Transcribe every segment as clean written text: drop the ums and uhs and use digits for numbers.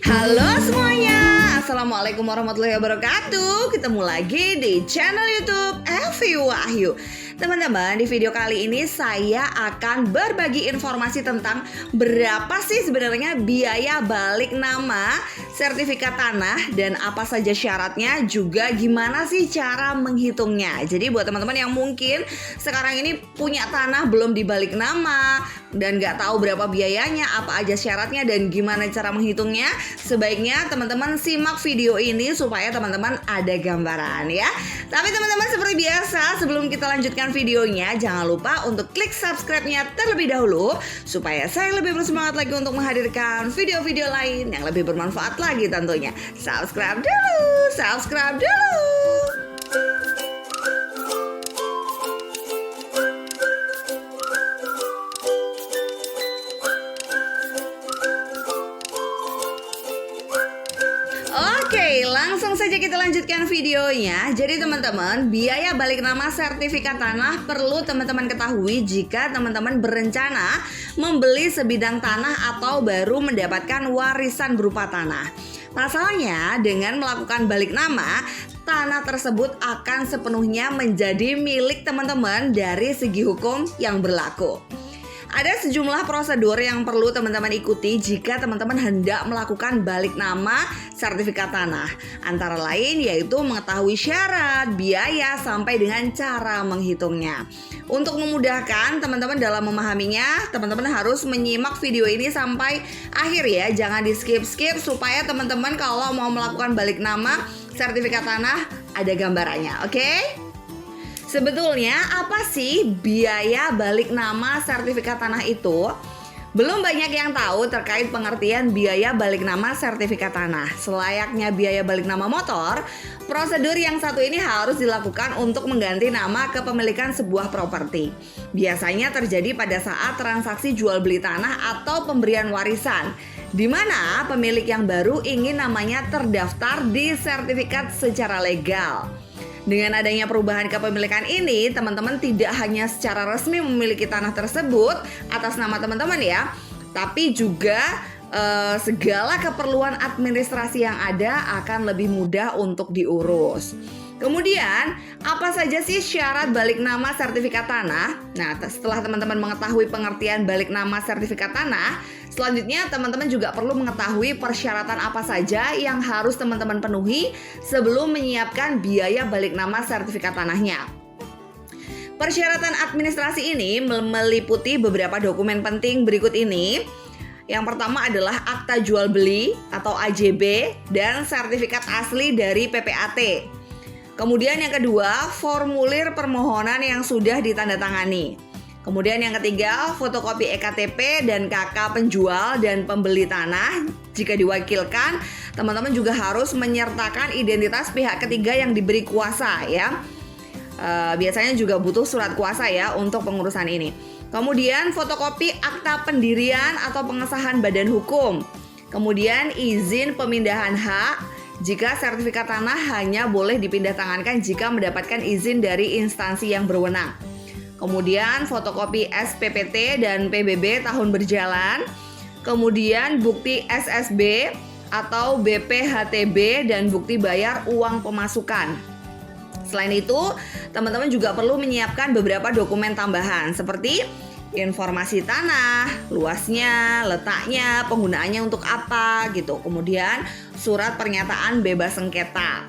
Halo semuanya, Assalamualaikum warahmatullahi wabarakatuh. Ketemu lagi di channel YouTube Evi Wahyu. Teman-teman, di video kali ini saya akan berbagi informasi tentang berapa sih sebenarnya biaya balik nama sertifikat tanah dan apa saja syaratnya, juga gimana sih cara menghitungnya. Jadi buat teman-teman yang mungkin sekarang ini punya tanah belum dibalik nama dan nggak tahu berapa biayanya, apa aja syaratnya dan gimana cara menghitungnya, sebaiknya teman-teman simak video ini supaya teman-teman ada gambaran ya. Tapi teman-teman, seperti biasa sebelum kita lanjutkan videonya, jangan lupa untuk klik subscribe-nya terlebih dahulu supaya saya lebih bersemangat lagi untuk menghadirkan video-video lain yang lebih bermanfaat lagi tentunya. Subscribe dulu. Oke, langsung saja kita lanjutkan videonya. Jadi teman-teman, biaya balik nama sertifikat tanah perlu teman-teman ketahui jika teman-teman berencana membeli sebidang tanah atau baru mendapatkan warisan berupa tanah. Masalahnya, dengan melakukan balik nama, tanah tersebut akan sepenuhnya menjadi milik teman-teman dari segi hukum yang berlaku. Ada sejumlah prosedur yang perlu teman-teman ikuti jika teman-teman hendak melakukan balik nama sertifikat tanah. Antara lain yaitu mengetahui syarat, biaya, sampai dengan cara menghitungnya. Untuk memudahkan teman-teman dalam memahaminya, teman-teman harus menyimak video ini sampai akhir ya. Jangan di skip-skip supaya teman-teman kalau mau melakukan balik nama sertifikat tanah ada gambarannya, oke? Sebetulnya apa sih biaya balik nama sertifikat tanah itu? Belum banyak yang tahu terkait pengertian biaya balik nama sertifikat tanah. Selayaknya biaya balik nama motor, prosedur yang satu ini harus dilakukan untuk mengganti nama kepemilikan sebuah properti. Biasanya terjadi pada saat transaksi jual beli tanah atau pemberian warisan, di mana pemilik yang baru ingin namanya terdaftar di sertifikat secara legal. Dengan adanya perubahan kepemilikan ini, teman-teman tidak hanya secara resmi memiliki tanah tersebut atas nama teman-teman ya, tapi juga segala keperluan administrasi yang ada akan lebih mudah untuk diurus. Kemudian, apa saja sih syarat balik nama sertifikat tanah? Nah, setelah teman-teman mengetahui pengertian balik nama sertifikat tanah, selanjutnya teman-teman juga perlu mengetahui persyaratan apa saja yang harus teman-teman penuhi sebelum menyiapkan biaya balik nama sertifikat tanahnya. Persyaratan administrasi ini meliputi beberapa dokumen penting berikut ini. Yang pertama adalah akta jual beli atau AJB dan sertifikat asli dari PPAT. Kemudian yang kedua, formulir permohonan yang sudah ditandatangani. Kemudian yang ketiga, fotokopi EKTP dan KK penjual dan pembeli tanah. Jika diwakilkan, teman-teman juga harus menyertakan identitas pihak ketiga yang diberi kuasa ya. Biasanya juga butuh surat kuasa ya untuk pengurusan ini. Kemudian fotokopi akta pendirian atau pengesahan badan hukum. Kemudian izin pemindahan hak. Jika sertifikat tanah hanya boleh dipindah tangankan jika mendapatkan izin dari instansi yang berwenang. Kemudian fotokopi SPPT dan PBB tahun berjalan. Kemudian bukti SSB atau BPHTB dan bukti bayar uang pemasukan. Selain itu, teman-teman juga perlu menyiapkan beberapa dokumen tambahan seperti informasi tanah, luasnya, letaknya, penggunaannya untuk apa gitu. Kemudian surat pernyataan bebas sengketa.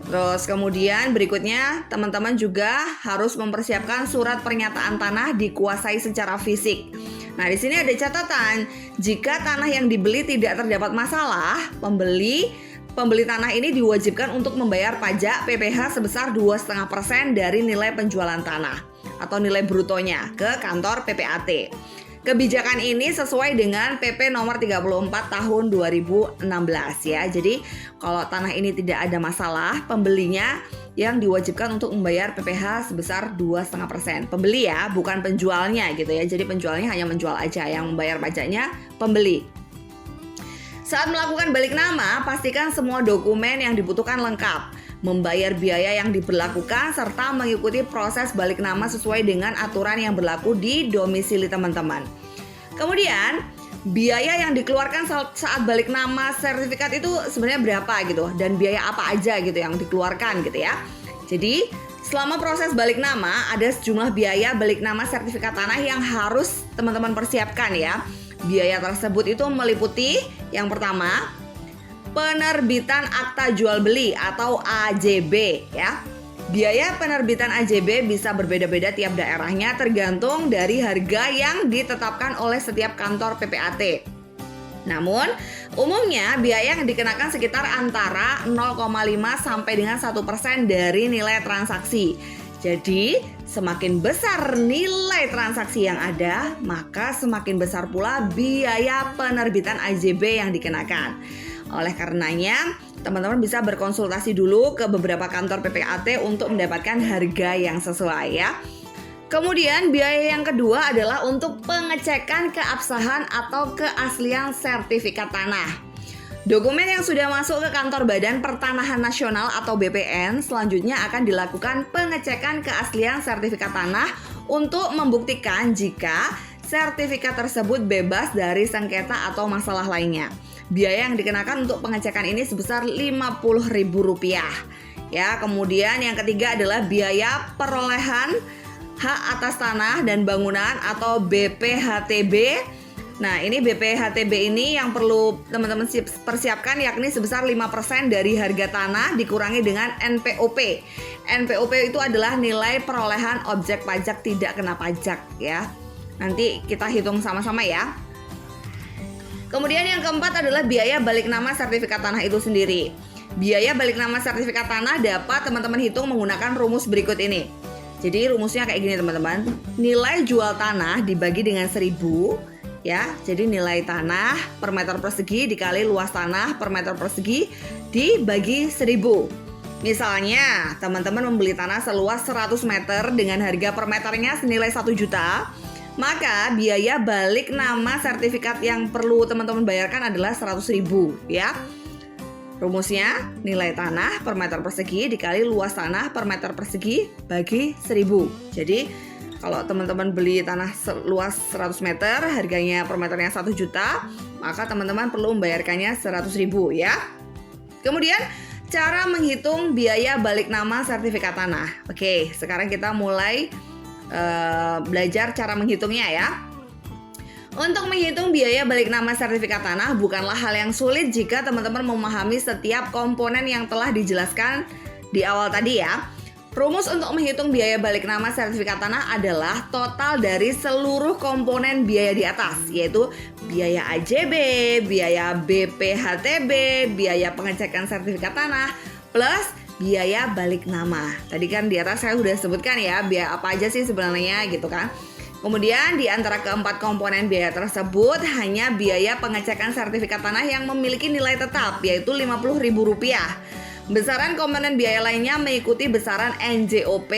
Terus kemudian berikutnya teman-teman juga harus mempersiapkan surat pernyataan tanah dikuasai secara fisik. Nah, di sini ada catatan, jika tanah yang dibeli tidak terdapat masalah, pembeli tanah ini diwajibkan untuk membayar pajak PPh sebesar 2,5% dari nilai penjualan tanah atau nilai brutonya ke kantor PPAT. Kebijakan ini sesuai dengan PP nomor 34 tahun 2016 ya. Jadi kalau tanah ini tidak ada masalah, pembelinya yang diwajibkan untuk membayar PPh sebesar 2,5%. Pembeli ya, bukan penjualnya gitu ya. Jadi penjualnya hanya menjual aja, yang membayar pajaknya pembeli. Saat melakukan balik nama, pastikan semua dokumen yang dibutuhkan lengkap. membayar biaya yang diberlakukan, serta mengikuti proses balik nama sesuai dengan aturan yang berlaku di domisili teman-teman. Kemudian, biaya yang dikeluarkan saat balik nama sertifikat itu sebenarnya berapa gitu, dan biaya apa aja gitu yang dikeluarkan gitu ya. Jadi selama proses balik nama ada sejumlah biaya balik nama sertifikat tanah yang harus teman-teman persiapkan ya. Biaya tersebut itu meliputi yang pertama, penerbitan akta jual beli atau AJB ya. Biaya penerbitan AJB bisa berbeda-beda tiap daerahnya tergantung dari harga yang ditetapkan oleh setiap kantor PPAT. Namun, umumnya biaya yang dikenakan sekitar antara 0,5 sampai dengan 1% dari nilai transaksi. Jadi, semakin besar nilai transaksi yang ada, maka semakin besar pula biaya penerbitan AJB yang dikenakan. Oleh karenanya, teman-teman bisa berkonsultasi dulu ke beberapa kantor PPAT untuk mendapatkan harga yang sesuai ya. Kemudian biaya yang kedua adalah untuk pengecekan keabsahan atau keaslian sertifikat tanah. Dokumen yang sudah masuk ke kantor Badan Pertanahan Nasional atau BPN selanjutnya akan dilakukan pengecekan keaslian sertifikat tanah untuk membuktikan jika sertifikat tersebut bebas dari sengketa atau masalah lainnya. Biaya yang dikenakan untuk pengecekan ini sebesar Rp50.000 ya. Kemudian yang ketiga adalah biaya perolehan hak atas tanah dan bangunan atau BPHTB. Nah, ini BPHTB ini yang perlu teman-teman persiapkan, yakni sebesar 5% dari harga tanah dikurangi dengan NPOP. NPOP itu adalah nilai perolehan objek pajak tidak kena pajak ya. Nanti kita hitung sama-sama ya. Kemudian yang keempat adalah biaya balik nama sertifikat tanah itu sendiri. Biaya balik nama sertifikat tanah dapat teman-teman hitung menggunakan rumus berikut ini. Jadi rumusnya kayak gini teman-teman. Nilai jual tanah dibagi dengan 1000 ya. Jadi nilai tanah per meter persegi dikali luas tanah per meter persegi dibagi 1000. Misalnya teman-teman membeli tanah seluas 100 meter dengan harga per meternya senilai 1 juta. Maka biaya balik nama sertifikat yang perlu teman-teman bayarkan adalah 100.000 ya. Rumusnya nilai tanah per meter persegi dikali luas tanah per meter persegi bagi 1000. Jadi kalau teman-teman beli tanah luas 100 meter harganya per meternya 1 juta, maka teman-teman perlu membayarkannya 100.000 ya. Kemudian cara menghitung biaya balik nama sertifikat tanah. Oke, sekarang kita mulai belajar cara menghitungnya ya. Untuk menghitung biaya balik nama sertifikat tanah bukanlah hal yang sulit jika teman-teman memahami setiap komponen yang telah dijelaskan di awal tadi ya. Rumus untuk menghitung biaya balik nama sertifikat tanah adalah total dari seluruh komponen biaya di atas, yaitu biaya AJB, biaya BPHTB, biaya pengecekan sertifikat tanah, plus biaya balik nama. Tadi kan di atas saya sudah sebutkan ya, biaya apa aja sih sebenarnya gitu kan. Kemudian di antara keempat komponen biaya tersebut hanya biaya pengecekan sertifikat tanah yang memiliki nilai tetap, yaitu Rp50.000. Besaran komponen biaya lainnya mengikuti besaran NJOP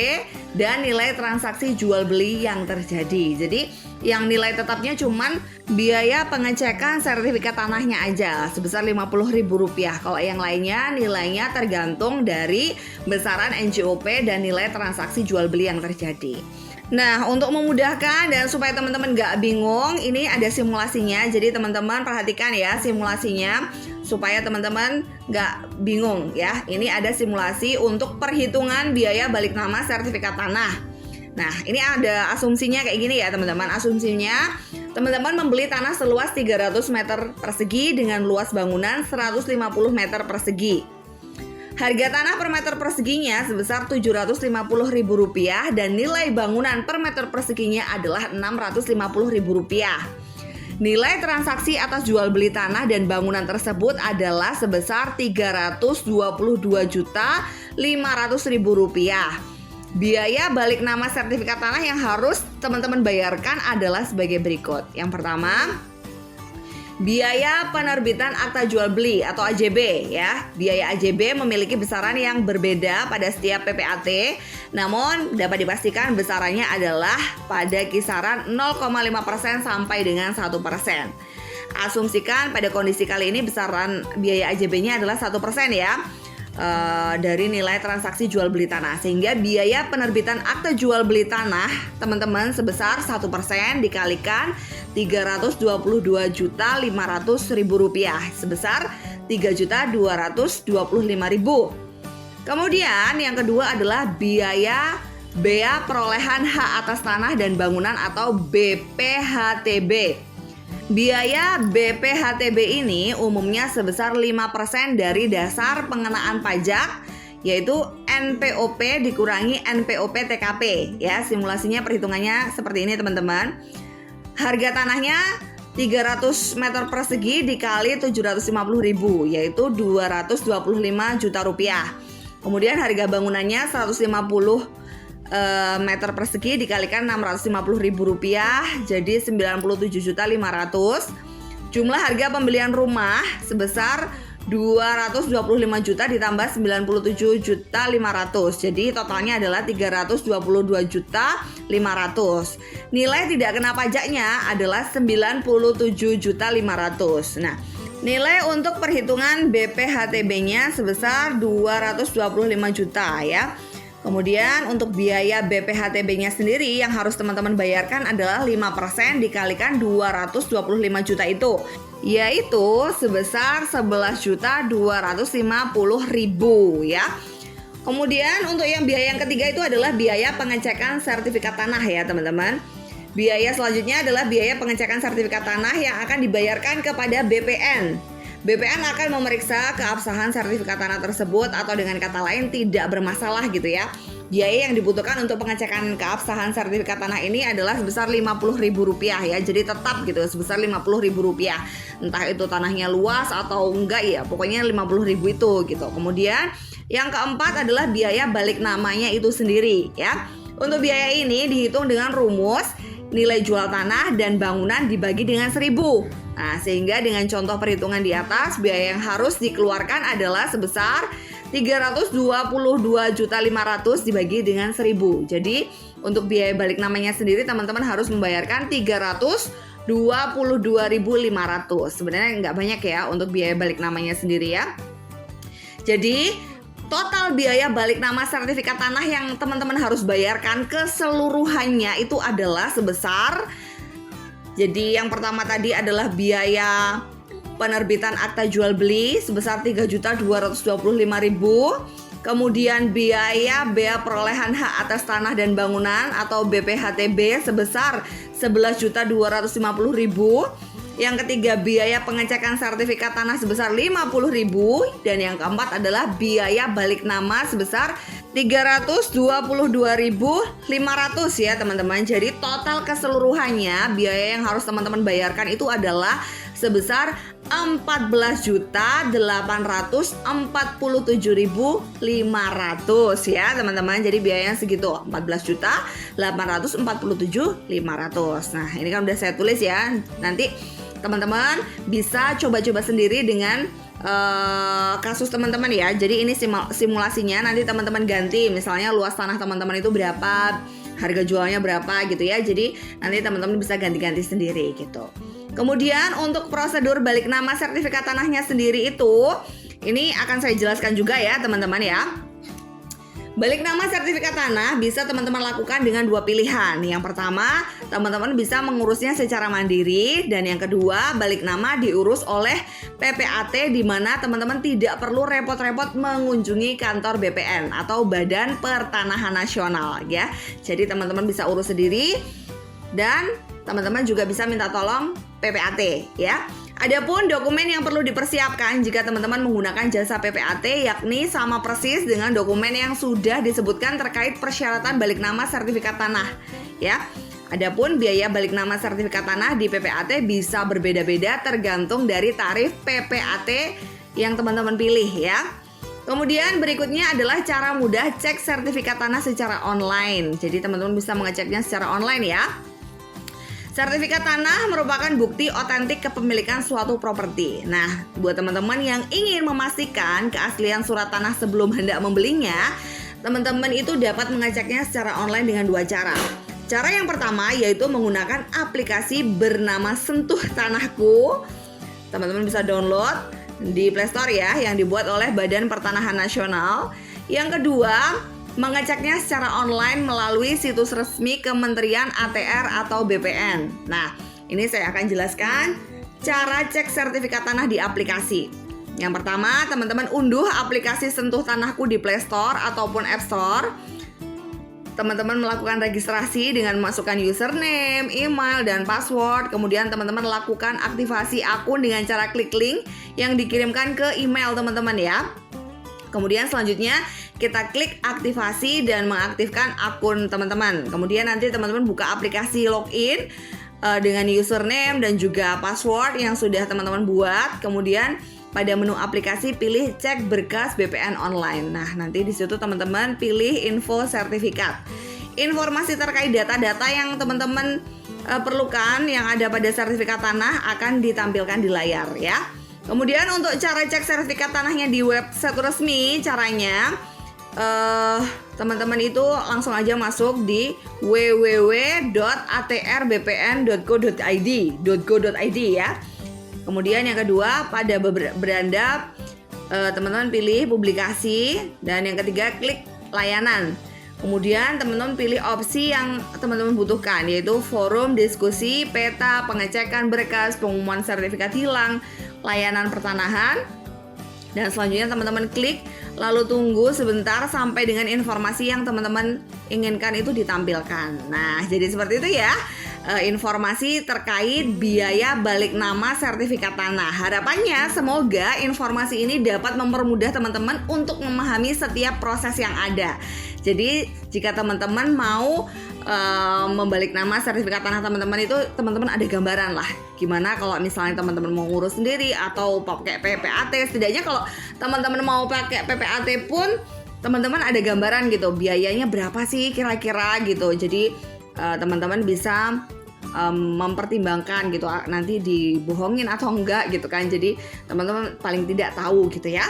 dan nilai transaksi jual beli yang terjadi. Jadi yang nilai tetapnya cuman biaya pengecekan sertifikat tanahnya aja sebesar Rp50.000. Kalau yang lainnya nilainya tergantung dari besaran NJOP dan nilai transaksi jual beli yang terjadi. Nah, untuk memudahkan dan supaya teman-teman gak bingung, ini ada simulasinya. Jadi teman-teman perhatikan ya simulasinya supaya teman-teman gak bingung ya. Ini ada simulasi untuk perhitungan biaya balik nama sertifikat tanah. Nah, ini ada asumsinya kayak gini ya teman-teman. Asumsinya teman-teman membeli tanah seluas 300 meter persegi dengan luas bangunan 150 meter persegi. Harga tanah per meter perseginya sebesar Rp750.000 dan nilai bangunan per meter perseginya adalah Rp650.000. Nilai transaksi atas jual beli tanah dan bangunan tersebut adalah sebesar Rp322.500.000. Biaya balik nama sertifikat tanah yang harus teman-teman bayarkan adalah sebagai berikut. Yang pertama, biaya penerbitan akta jual beli atau AJB ya. Biaya AJB memiliki besaran yang berbeda pada setiap PPAT, namun dapat dipastikan besarannya adalah pada kisaran 0,5% sampai dengan 1%. Asumsikan pada kondisi kali ini besaran biaya AJB-nya adalah 1% ya. Dari nilai transaksi jual beli tanah, sehingga biaya penerbitan akta jual beli tanah teman-teman sebesar 1% dikalikan Rp322.500.000 sebesar Rp3.225.000. Kemudian yang kedua adalah biaya bea perolehan hak atas tanah dan bangunan atau BPHTB. Biaya BPHTB ini umumnya sebesar 5% dari dasar pengenaan pajak, yaitu NPOP dikurangi NPOP TKP. Ya, simulasinya perhitungannya seperti ini teman-teman. Harga tanahnya 300 meter persegi dikali 750.000, yaitu 225 juta rupiah. Kemudian harga bangunannya 150 meter persegi dikalikan 650.000 rupiah, jadi 97.500. Jumlah harga pembelian rumah sebesar 225 juta ditambah 97.500, jadi totalnya adalah 322.500. Nilai tidak kena pajaknya adalah 97.500. Nah, nilai untuk perhitungan BPHTB-nya sebesar 225 juta ya. Kemudian untuk biaya BPHTB-nya sendiri yang harus teman-teman bayarkan adalah 5% dikalikan 225 juta itu, yaitu sebesar 11.250.000 ya. Kemudian untuk yang biaya yang ketiga itu adalah biaya pengecekan sertifikat tanah ya teman-teman. Biaya selanjutnya adalah biaya pengecekan sertifikat tanah yang akan dibayarkan kepada BPN. BPN akan memeriksa keabsahan sertifikat tanah tersebut atau dengan kata lain tidak bermasalah gitu ya. Biaya yang dibutuhkan untuk pengecekan keabsahan sertifikat tanah ini adalah sebesar Rp50.000 ya. Jadi tetap gitu sebesar Rp50.000. Entah itu tanahnya luas atau enggak ya, pokoknya Rp50.000 itu gitu. Kemudian yang keempat adalah biaya balik namanya itu sendiri ya. Untuk biaya ini dihitung dengan rumus nilai jual tanah dan bangunan dibagi dengan 1.000. Nah, sehingga dengan contoh perhitungan di atas, biaya yang harus dikeluarkan adalah sebesar 322.500 dibagi dengan 1.000. Jadi, untuk biaya balik namanya sendiri teman-teman harus membayarkan 322.500. Sebenarnya nggak banyak ya untuk biaya balik namanya sendiri ya. Jadi, total biaya balik nama sertifikat tanah yang teman-teman harus bayarkan keseluruhannya itu adalah sebesar, jadi yang pertama tadi adalah biaya penerbitan akta jual beli sebesar 3.225.000. Kemudian biaya bea perolehan hak atas tanah dan bangunan atau BPHTB sebesar 11.250.000. Yang ketiga biaya pengecekan sertifikat tanah sebesar 50.000. Dan yang keempat adalah biaya balik nama sebesar 322.500 ya teman-teman. Jadi total keseluruhannya biaya yang harus teman-teman bayarkan itu adalah sebesar 14.847.500 ya teman-teman. Jadi biayanya segitu 14.847.500. Nah, ini kan udah saya tulis ya. Nanti teman-teman bisa coba-coba sendiri dengan kasus teman-teman ya. Jadi ini simulasinya nanti teman-teman ganti, misalnya luas tanah teman-teman itu berapa, harga jualnya berapa gitu ya. Jadi nanti teman-teman bisa ganti-ganti sendiri gitu. Kemudian untuk prosedur balik nama sertifikat tanahnya sendiri itu, ini akan saya jelaskan juga ya teman-teman ya. Balik nama sertifikat tanah bisa teman-teman lakukan dengan dua pilihan. Yang pertama, teman-teman bisa mengurusnya secara mandiri. Dan yang kedua, balik nama diurus oleh PPAT, di mana teman-teman tidak perlu repot-repot mengunjungi kantor BPN atau Badan Pertanahan Nasional ya. Jadi teman-teman bisa urus sendiri dan teman-teman juga bisa minta tolong PPAT ya. Adapun dokumen yang perlu dipersiapkan jika teman-teman menggunakan jasa PPAT yakni sama persis dengan dokumen yang sudah disebutkan terkait persyaratan balik nama sertifikat tanah ya. Adapun biaya balik nama sertifikat tanah di PPAT bisa berbeda-beda tergantung dari tarif PPAT yang teman-teman pilih ya. Kemudian berikutnya adalah cara mudah cek sertifikat tanah secara online. Jadi teman-teman bisa mengeceknya secara online ya. Sertifikat tanah merupakan bukti otentik kepemilikan suatu properti. Nah, buat teman-teman yang ingin memastikan keaslian surat tanah sebelum hendak membelinya, teman-teman itu dapat mengeceknya secara online dengan dua cara. Cara yang pertama yaitu menggunakan aplikasi bernama Sentuh Tanahku. Teman-teman bisa download di Play Store ya, yang dibuat oleh Badan Pertanahan Nasional. Yang kedua, mengeceknya secara online melalui situs resmi Kementerian ATR atau BPN. Nah, Ini saya akan jelaskan cara cek sertifikat tanah di aplikasi. Yang pertama, teman-teman unduh aplikasi Sentuh Tanahku di Play Store ataupun App Store. Teman-teman melakukan registrasi dengan memasukkan username, email, dan password. Kemudian teman-teman lakukan aktivasi akun dengan cara klik link yang dikirimkan ke email teman-teman ya. Kemudian selanjutnya kita klik aktivasi dan mengaktifkan akun teman-teman. Kemudian nanti teman-teman buka aplikasi login dengan username dan juga password yang sudah teman-teman buat. Kemudian pada menu aplikasi pilih cek berkas BPN online. Nah, nanti di situ teman-teman pilih info sertifikat. Informasi terkait data-data yang teman-teman perlukan yang ada pada sertifikat tanah akan ditampilkan di layar ya. Kemudian untuk cara cek sertifikat tanahnya di website resmi, caranya teman-teman itu langsung aja masuk di www.atrbpn.go.id ya. Kemudian yang kedua, pada beranda teman-teman pilih publikasi, dan yang ketiga klik layanan. Kemudian teman-teman pilih opsi yang teman-teman butuhkan, yaitu forum, diskusi, peta, pengecekan berkas, pengumuman sertifikat hilang, layanan pertanahan. Dan selanjutnya teman-teman klik, lalu tunggu sebentar sampai dengan informasi yang teman-teman inginkan itu ditampilkan. Nah, jadi seperti itu ya. Informasi terkait biaya balik nama sertifikat tanah. Harapannya semoga informasi ini dapat mempermudah teman-teman untuk memahami setiap proses yang ada. Jadi jika teman-teman mau membalik nama sertifikat tanah teman-teman itu, teman-teman ada gambaran lah gimana kalau misalnya teman-teman mau ngurus sendiri atau pakai PPAT. Setidaknya kalau teman-teman mau pakai PPAT pun teman-teman ada gambaran gitu, biayanya berapa sih kira-kira gitu. Jadi teman-teman bisa mempertimbangkan gitu, nanti dibohongin atau enggak gitu kan. Jadi teman-teman paling tidak tahu gitu ya.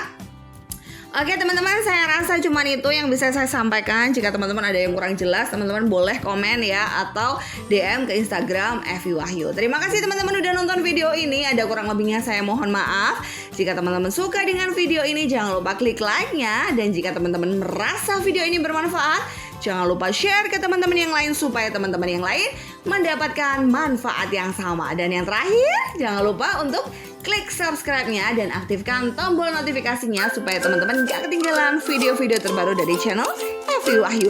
Oke teman-teman, saya rasa cuman itu yang bisa saya sampaikan. Jika teman-teman ada yang kurang jelas, teman-teman boleh komen ya, atau DM ke Instagram Evi Wahyu. Terima kasih teman-teman udah nonton video ini. Ada kurang lebihnya saya mohon maaf. Jika teman-teman suka dengan video ini, jangan lupa klik like-nya. Dan jika teman-teman merasa video ini bermanfaat, jangan lupa share ke teman-teman yang lain supaya teman-teman yang lain mendapatkan manfaat yang sama. Dan yang terakhir, jangan lupa untuk klik subscribe-nya dan aktifkan tombol notifikasinya supaya teman-teman gak ketinggalan video-video terbaru dari channel Evi Wahyu.